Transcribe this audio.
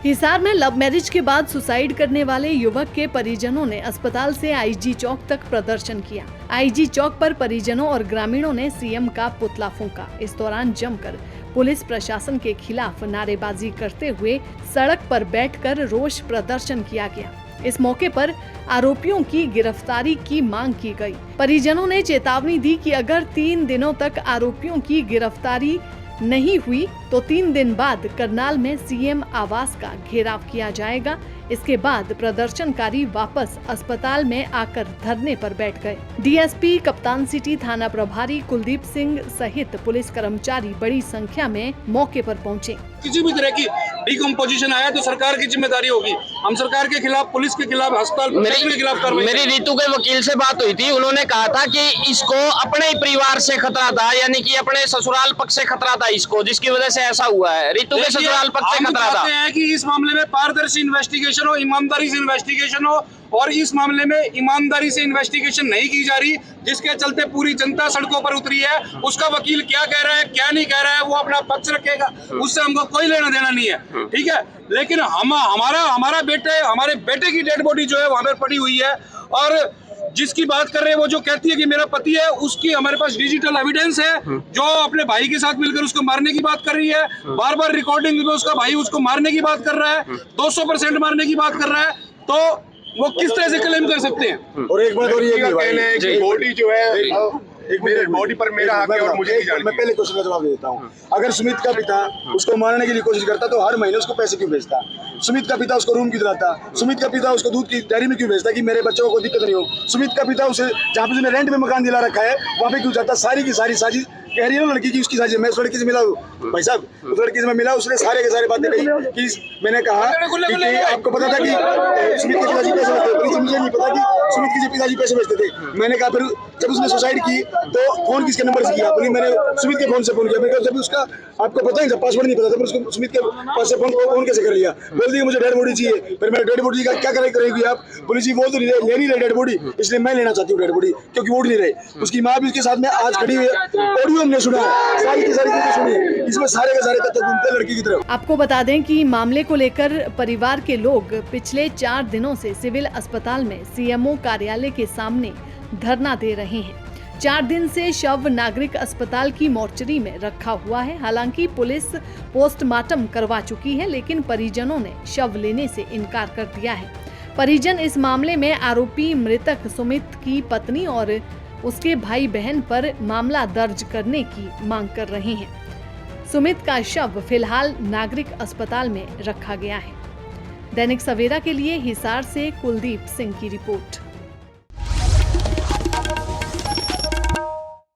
हिसार में love marriage के बाद सुसाइड करने वाले युवक के परिजनों ने अस्पताल से आईजी चौक तक प्रदर्शन किया। आईजी चौक पर परिजनों और ग्रामीणों ने सीएम का पुतला फूंका। इस दौरान जमकर पुलिस प्रशासन के खिलाफ नारेबाजी करते हुए सड़क पर बैठकर रोष प्रदर्शन किया गया। इस मौके पर आरोपियों की गिरफ्तारी की मांग की गई। परिजनों ने चेतावनी दी कि अगर 3 दिनों तक आरोपियों की गिरफ्तारी नहीं हुई तो 3 दिन बाद करनाल में सीएम आवास का घेराव किया जाएगा। इसके बाद प्रदर्शनकारी वापस अस्पताल में आकर धरने पर बैठ गए। डीएसपी कप्तान सिटी थाना प्रभारी कुलदीप सिंह सहित पुलिस कर्मचारी बड़ी संख्या में मौके पर पहुंचे। किसी भी तरह की डिकम्पोजिशन आया तो सरकार की जिम्मेदारी होगी। हम सरकार के खिलाफ, पुलिस के खिलाफ, अस्पताल के खिलाफ कार्रवाई। मेरी ऋतु के वकील से बात हुई थी, उन्होंने कहा था कि इसको अपने ही परिवार से खतरा था, यानी कि अपने ससुराल पक्ष से खतरा था इसको, जिसकी वजह से ऐसा हुआ है। ऋतु के ससुराल पक्ष से खतरा था। है कि इस मामले में पारदर्शी इन्वेस्टिगेशन हो, ईमानदारी से इन्वेस्टिगेशन हो, और इस मामले में ईमानदारी से इन्वेस्टिगेशन नहीं की जा रही, जिसके चलते पूरी जनता सड़कों पर उतरी है। उसका वकील क्या कह रहा है, क्या नहीं कह रहा है, वो अपना पक्ष रखेगा, उससे हमको कोई लेना देना नहीं है, ठीक है। लेकिन हमारे बेटे की डेड बॉडी जो है वहां पर पड़ी हुई है, और जिसकी बात कर रहे हैं वो जो कहती है कि मेरा पति है, उसकी हमारे पास डिजिटल एविडेंस है, जो अपने भाई के साथ मिलकर उसको मारने की बात कर रही है। बार बार रिकॉर्डिंग में उसका भाई उसको मारने की बात कर रहा है, 200% मारने की बात कर रहा है, तो वो किस तरह से क्लेम कर सकते हैं। और एक बात और ये कहना है कि बॉडी जो है मेरे बॉडी पर मेरा हक है और मुझे मैं पहले क्वेश्चन का जवाब देता हूँ। अगर सुमित का पिता उसको मारने के लिए कोशिश करता तो हर महीने उसको पैसे क्यों भेजता? सुमित का पिता उसको रूम क्यों दिलाता? सुमित का पिता उसको दूध की डेयरी में क्यों भेजता कि मेरे बच्चों को दिक्कत नहीं हो? सुमित का पिता उसे जहाँ पे उसने रेंट में मकान दिला रखा है वहाँ पे क्यों जाता? सारी की सारी साजिश कह रही है ना लड़की की, उसकी साजिश। मैं उस लड़की से मिला हूँ भाई साहब, उस लड़की से मैं मिला, उसने सारे के सारे बातें कही कि मैंने कहा कि आपको पता था कि सुमित के पिताजी पैसे भेजते थे, मुझे नहीं पता कि सुमित के पिताजी पैसे भेजते थे। मैंने कहा फिर जब उसने सुसाइड की तो फोन किसके नंबर से किया? अपनी मैंने सुमित के फोन से फोन किया। मैंने कहा जब उसका आपको पता ही था, पासवर्ड नहीं पता था, फिर उसको सुमित के पास से फोन कैसे कर लिया? बोल दिया मुझे डेड बॉडी चाहिए। फिर मैंने डेड बॉडी का क्या करेगी आप? पुलिस ही बोल तो ले नहीं रहे डेड बॉडी, इसलिए मैं लेना चाहती हूँ डेड बॉडी, क्योंकि वोट नहीं रहे। उसकी माँ भी उसके साथ में आज खड़ी हुई है, ऑडियो हमने सुना, सारी की सारी चीजें सुनी, इसमें सारे के सारे तथ्य घूमते लड़की की तरफ। आपको बता दें कि मामले को लेकर परिवार के लोग पिछले 4 दिनों से सिविल अस्पताल में सीएमओ कार्यालय के सामने धरना दे रहे हैं। 4 दिन से शव नागरिक अस्पताल की मोर्चरी में रखा हुआ है। हालांकि पुलिस पोस्टमार्टम करवा चुकी है, लेकिन परिजनों ने शव लेने से इनकार कर दिया है। परिजन इस मामले में आरोपी मृतक सुमित की पत्नी और उसके भाई बहन पर मामला दर्ज करने की मांग कर रहे हैं। सुमित का शव फिलहाल नागरिक अस्पताल में रखा गया है। दैनिक सवेरा के लिए हिसार से कुलदीप सिंह की रिपोर्ट।